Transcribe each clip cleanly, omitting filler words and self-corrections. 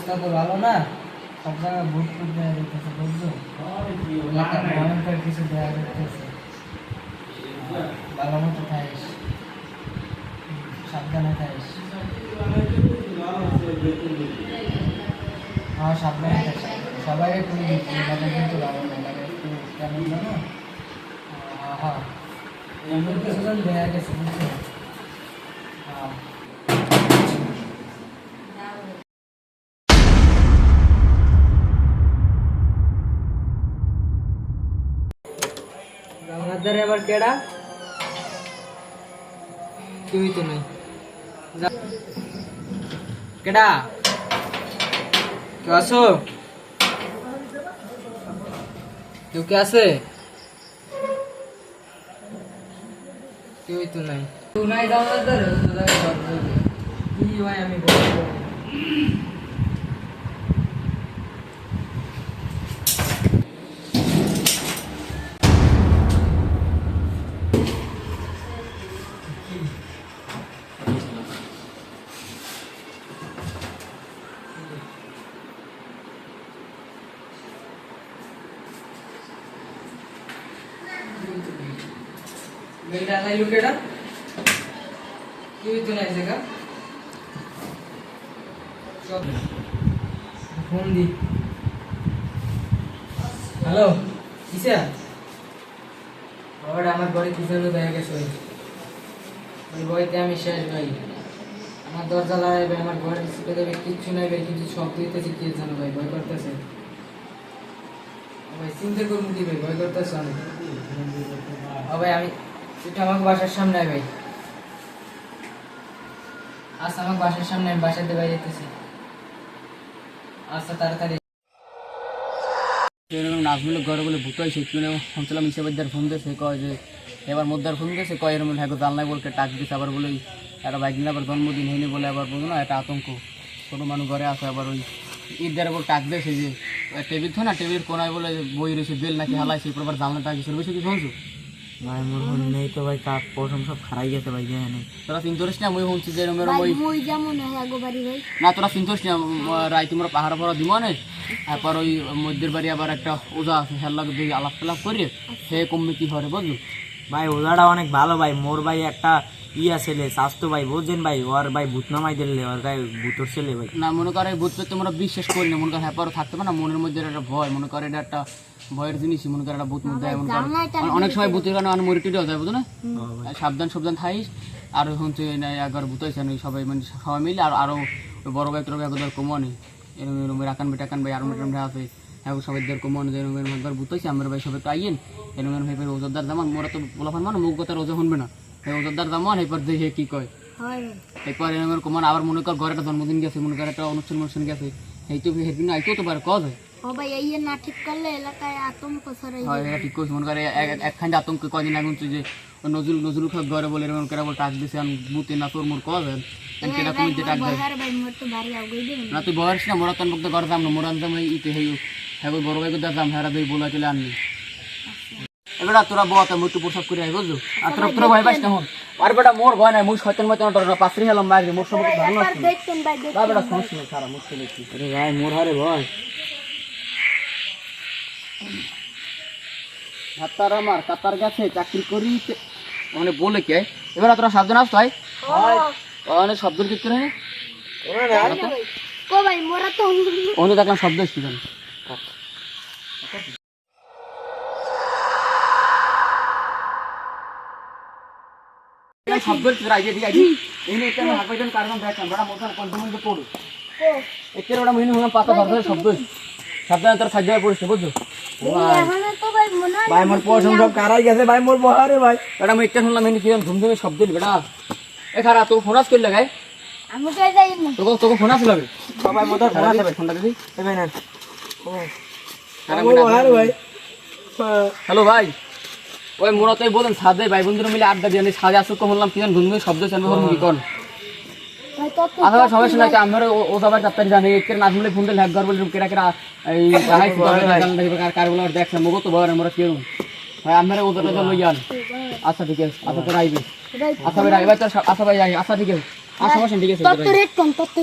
অবস্থা তো ভালো না, সব জায়গায় ভোট ফুট দেওয়া যেতেছে, বুঝছো? ভয়ঙ্কর কিছু দেওয়া যেতেছে। ভালো মতো থাকিস, সাবধানে থাকিস। হ্যাঁ, সাবধানে থাকিস। সবাই একটু দিচ্ছি, তাদের কিন্তু ভালো না, মানে একটু কেমন জানো? হ্যাঁ, এমন কিছুজন দেওয়া গেছে, বুঝছো? হ্যাঁ। গঙ্গাধারে আবার কেডা? কেউই তো নেই। কেডা? কেউ আছো? কেউ কে আছে? কেউই তো নাই। কেউ নাই গঙ্গাধারে? কি ভাই আমি বলবো? মেয়েটা নাই, লোকেটা কেউই তো নাই জায়গা। ফোন দি। হ্যালো, কিসে? বাবাটা আমার ঘরে কিছু দেখা গেছে, ওই বইতে আমি শেষ ভাই। আমার দরজা লাগাইবে, আমার ঘরে ছুটে দেবে, কিচ্ছু নাই ভাই, কিছু শব্দ দিতেছে, কি জানো ভাই, ভয় করতেছে ভাই। চিন্তা করুন কি ভাই, ভয় করতেছে অনেক। ভাই আমি এটা আমাকে বাসার সামনে ভাই। আচ্ছা, আমাকে বাসার সামনে, আমি বাসাতে বাইরে যেতেছি। আচ্ছা, তাড়াতাড়ি। নাজমুলের ঘরে বলে ভূত হয়েছে, শুনছিলাম ইসেবাদ্দার ফোন দিয়েছে, কয় যে এবার মোদ্দার ফোন দিয়েছে, কয় এরকম হ্যাঁ জানলাই বলতে টাক দিয়েছে, আবার বলে একটা বাইক নিয়ে আবার জন্মদিন হয়নি বলে আবার বলবো না, একটা আতঙ্ক, কোনো মানুষ ঘরে আসে, আবার ওই ঈদের বলে টাক দিয়েছে যে টেবিল থো না, টেবিলের কোনায় বলে বই রয়েছে, বেল নাকি হালাইছে, এরপর আবার জানলা টাক দিয়েছে, বেশি কি শুনছো? ভাই মোর ফোন নেই তো ভাই, কাক পশম সব খারাই গেছে ভাই, জানি না। তোরা চিন্তা করিস না, মই শুনছি যে এরকম ওই না, তোরা চিন্তা করিস না, রায় তোমরা পাহাড় পড়া দিব না, তারপর ওই মধ্যের বাড়ি আবার একটা ওজা আছে, হেল্লা দিয়ে আলাপ টালাপ করিয়ে সে কমবে কি করে, বুঝলো? ভাই ওজাটা অনেক ভালো ভাই, মোর ভাই একটা ইয়া ছেলে স্বাস্থ্য ভাই, বুঝছেন ভাই, ওর ভাই ভূত নামাই দিলে, ওর গায়ে ভূতর ছেলে ভাই। না মনে করে ভূত পেতে তোমরা বিশ্বাস করি না, মনে করে হ্যাঁ থাকতে পারে না, মনের মধ্যে একটা ভয়, মনে করে এটা একটা ভয়ের জিনিসই, মনে করে একটা ভূত মধ্যে মনে করে অনেক সময় ভূতের কারণে মরে টিটেও যায়, বুঝো না? সাবধান সাবধান থাইস। আর হচ্ছে একবার ভূত হয়েছে সবাই, মানে সবাই মিলে, আর আরো বড় ভাই তোর একবার কমনে এরকম এরকম রাখান বেটাকান ভাই আরো মেটান আছে, এখন সবাই কমনে এরকম একবার ভূত হয়েছে, আমরা ভাই সবাই তো আইয়েন এরকম ভাই ওজোরদার জামান, মোরা তো বলাফান মানে মুখ কথা রোজা শুনবে না, ওজোরদার জামান এরপর দেখে কি কয়, এরপর এরকম কমান আবার মনে কর ঘরে একটা জন্মদিন গেছে, মনে করে একটা অনুষ্ঠান গেছে, এই তো হেদিন আইতেও তো পারে কজ হয়। ঠিক করছি, মনে করে একখান আতঙ্ক কদিন আগুন যে নজরুল খান ঘরে বলে এরকম করে টাক দিছে, আমি বুতে না তোর মোর কজ হয় না, তুই বয়স না, মোরা তন বলতে ঘরে যাম না, মোরা আনতাম ইতে হ্যাঁ বড় ভাই কোথায় যাম, হ্যাঁ দুই বলা চলে আনলি এবার তোরা বতা মৃত্যু প্রসাব করে আই, বুঝলো? আর তোরা তোরা ভয় পাইস না, হন আর বেটা মোর ভয় নাই, মুই শয়তান মতো পাত্রী হেলাম বাইরে, মোর সব ধারণা আছে বেটা, সমস্যা নেই, খারাপ মুশকিল কি আরে ভাই মোর হারে ভয় হাতার আমার কাতার গেছে চাকরি করি মানে বলে কে, এবার তোরা সাবধান আসতো ভাই, অনেক শব্দ কিছু নেই অন্য দেখলাম শব্দ এসছি জানি শব্দ পাতা শব্দ সাবধানে তোর সাহায্য পড়েছে, বুঝছো? ভাই মোর পছন্দ সব কারাই গেছে ভাই, মোর বহারে ভাই এটা আমি একটা শুনলাম এনে কিরম ধুমধুমে শব্দ দিল বেটা, এ খারা তো ফোন আস করলে গাই তোকে তোকে ফোন আসল সবাই মতো ফোন আসবে, ফোনটা দিদি ভাই না ভাই। হ্যালো ভাই, ওই মোরা তো বলেন সাদে ভাই বন্ধুরা মিলে আড্ডা দিয়ে সাজে আসুক বললাম কিরম ধুমধুমে শব্দ চান কি কর আবার সমস্যা নাই, আমরা ও সবার চাপ্তারি জানি এর নাজমুলে ফোন দিলে একবার বলে কেরা কেরা এই কার বলে দেখলাম মগো তো বড় আমরা কেউ ভাই আমরা ওদের লই যান। আচ্ছা ঠিক আছে, আচ্ছা তোর আইবি, আচ্ছা ভাই এবার তোর আচ্ছা ভাই আচ্ছা ঠিক আছে। আর সমস্যা নেই, ঠিক আছে তত্ত্ব রেট কম তত্ত্ব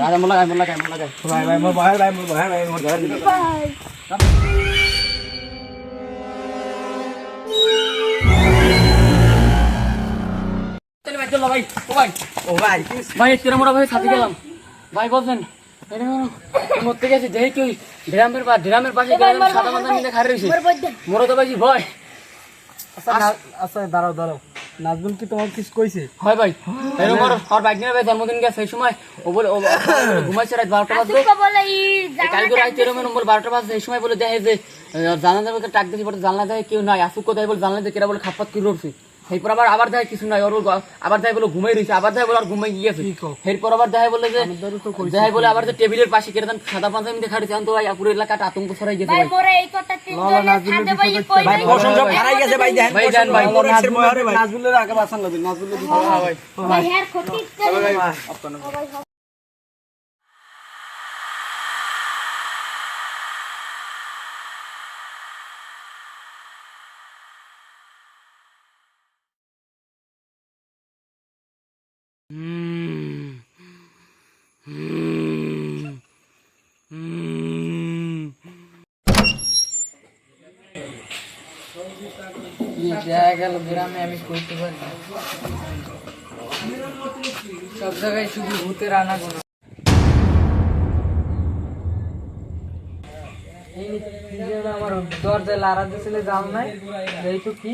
আরে মোর লাগাই ভাই ভাই মোর ভাই ভাই মোর ভাই ভাই মোর ঘর দিকে। চল ভাই চল ভাই ও ভাই ও ভাই ভাই তেরা মোরা ভাই সাথে গেলাম ভাই বলছেন এটা মরতে গেছে দেখি কি ড্রামের পাশে সাদা মাথা নিয়ে খাড়ি রয়েছে মোরা তো ভাই ভয় আচ্ছা দাঁড়াও দাঁড়াও, নাজমুল কি তোমার কিছু কইছে? হয় ভাই এরকম আর বাইক নিয়ে জন্মদিন গেছে সেই সময় ও বলে ঘুমাইছে রাত 12টা বাজে বলে কালকে রাত এরকম নম্বর 12টা বাজে এই সময় বলে দেখে যে জানা যাবে টাক দিয়েছি পরে জানলা দেয় কেউ নাই আসুক কোথায় বলে জানলা দিয়ে কেরা বলে খাপাত করে উঠছে এরপর আবার দেয় কিছু নাই ওর আবার দেয় বলে ঘুমাই রয়েছে আবার দেয় বলে আর ঘুমাই গিয়েছে এরপর আবার দেয় বলে যে দেয় বলে আবার যে টেবিলের পাশে কেরা সাদা পাঁচা মিনিটে খাড়িছে তো ভাই পুরো এলাকাটা আতঙ্ক ছড়াই গেছে ভাই মোরে এই কথা তিনজনে খাতে ভাই কই ভাই প্রশংসা হারাই গেছে ভাই, দেখেন ভাই জান ভাই নাজমুলের আগে বাঁচান লাগবে, নাজমুলের ভাই ভাই হেয়ার ক্ষতি করে গেল গ্রামে আমি করতে পারি না। সব জায়গায় শুধু ভূতের আনাগোনা। আমার দরজায় লাড়া দিয়েছিল জাল নাই, এই তো কি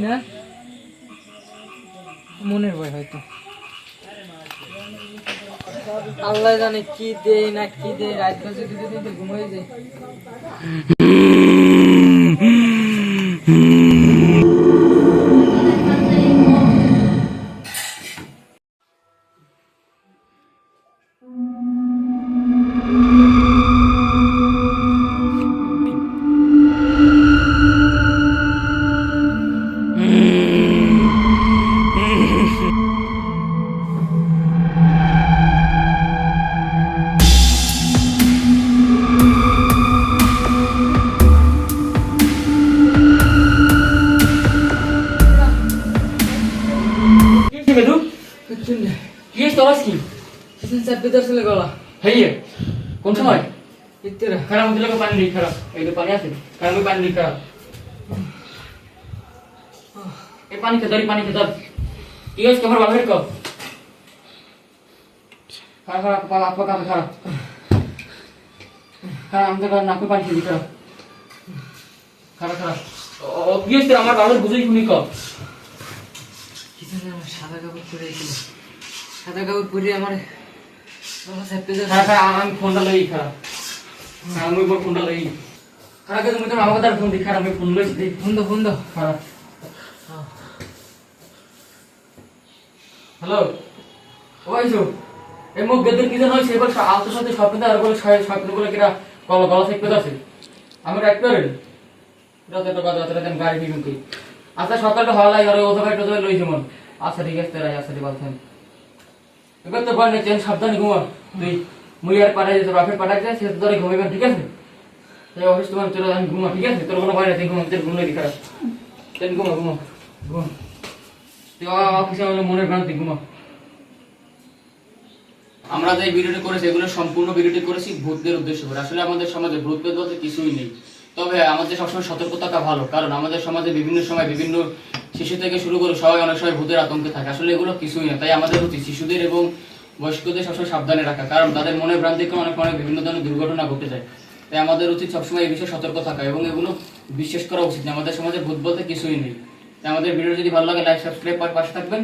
না মনের ভয় হয়তো, আল্লাহ জানে কি দেয় না কি দেয়, রাত বাজে দুটো তিনটে ঘুমিয়ে যায়। কি বেদু কি তোরাস কি চাপ ভিতর ছিল গলা হেই কোন সময় ইত্তেরা খারাপ দিলে পানি নেই খারাপ এই তো পানি আছে খারাপ পানি নেই খারাপ এই পানি খেতে পানি খেতে ঠিক আছে তোমার বাপের কো খারাপ খারাপ আপা কাম খারাপ খারাপ আমাদের নাকে পানি খেতে খারাপ খারাপ খারাপ ও কি হচ্ছে আমার বাবার বুঝেই শুনি কো সাদা কাপড় পরে ছিল, সাদা কাপড় পরে আমার আমি ফোনটা লই খারাপ আমি ফোনটা লই খারাপ তুমি তো আমাকে তার ফোন দি খারাপ আমি ফোন লইছি ফোন দাও খারাপ হ্যালো ওইছো এই মুখ গেদের কি জানো সেবার আলতো সাথে স্বপ্ন আর বলে স্বপ্ন বলে কিরা গলা গলা থেকে আছে আমি রাইট করে রাতে তো কথা রাতে গাড়ি দিবেন তুই আচ্ছা সকালটা হওয়া লাগে আর ওটা ভাই টোটা লই যেমন আচ্ছা ঠিক আছে রাই আচ্ছা ঠিক বলছেন এবার তো বল না চেন সাবধানে ঘুমা তুই মুই আর পাঠাই দিতে রাফের পাঠাই যায় সে ধরে ঘুমাইবেন ঠিক আছে এই অফিস তোমার চলে আমি ঘুমা ঠিক আছে তোর কোনো ভয় নেই ঘুমা তোর ঘুম লাগি খারাপ তেন ঘুমা ঘুমা ঘুম তুই অফিসে আমাদের মনের ভ্রান্তি ঘুমা আমরা যে ভিডিওটি করেছি এগুলো সম্পূর্ণ ভিডিওটি করেছি ভূতদের উদ্দেশ্য করে আসলে আমাদের সমাজে ভূত পেত বলতে কিছুই নেই তবে আমাদের সবসময় সতর্ক থাকা ভালো কারণ আমাদের সমাজে বিভিন্ন সময় বিভিন্ন শিশু থেকে শুরু করে সবাই অনেক সময় ভূতের আতঙ্কে থাকে আসলে এগুলো কিছুই না তাই আমাদের উচিত শিশুদের এবং বয়স্কদের সবসময় সাবধানে রাখা কারণ তাদের মনের ভ্রান্তি কারণে অনেক সময় বিভিন্ন ধরনের দুর্ঘটনা ঘটে যায় তাই আমাদের উচিত সবসময় এই বিষয়ে সতর্ক থাকা এবং এগুলো বিশ্বাস করা উচিত না আমাদের সমাজে ভূত বলতে কিছুই নেই তাই আমাদের ভিডিও যদি ভালো লাগে লাইক সাবস্ক্রাইব করে পাশে থাকবেন।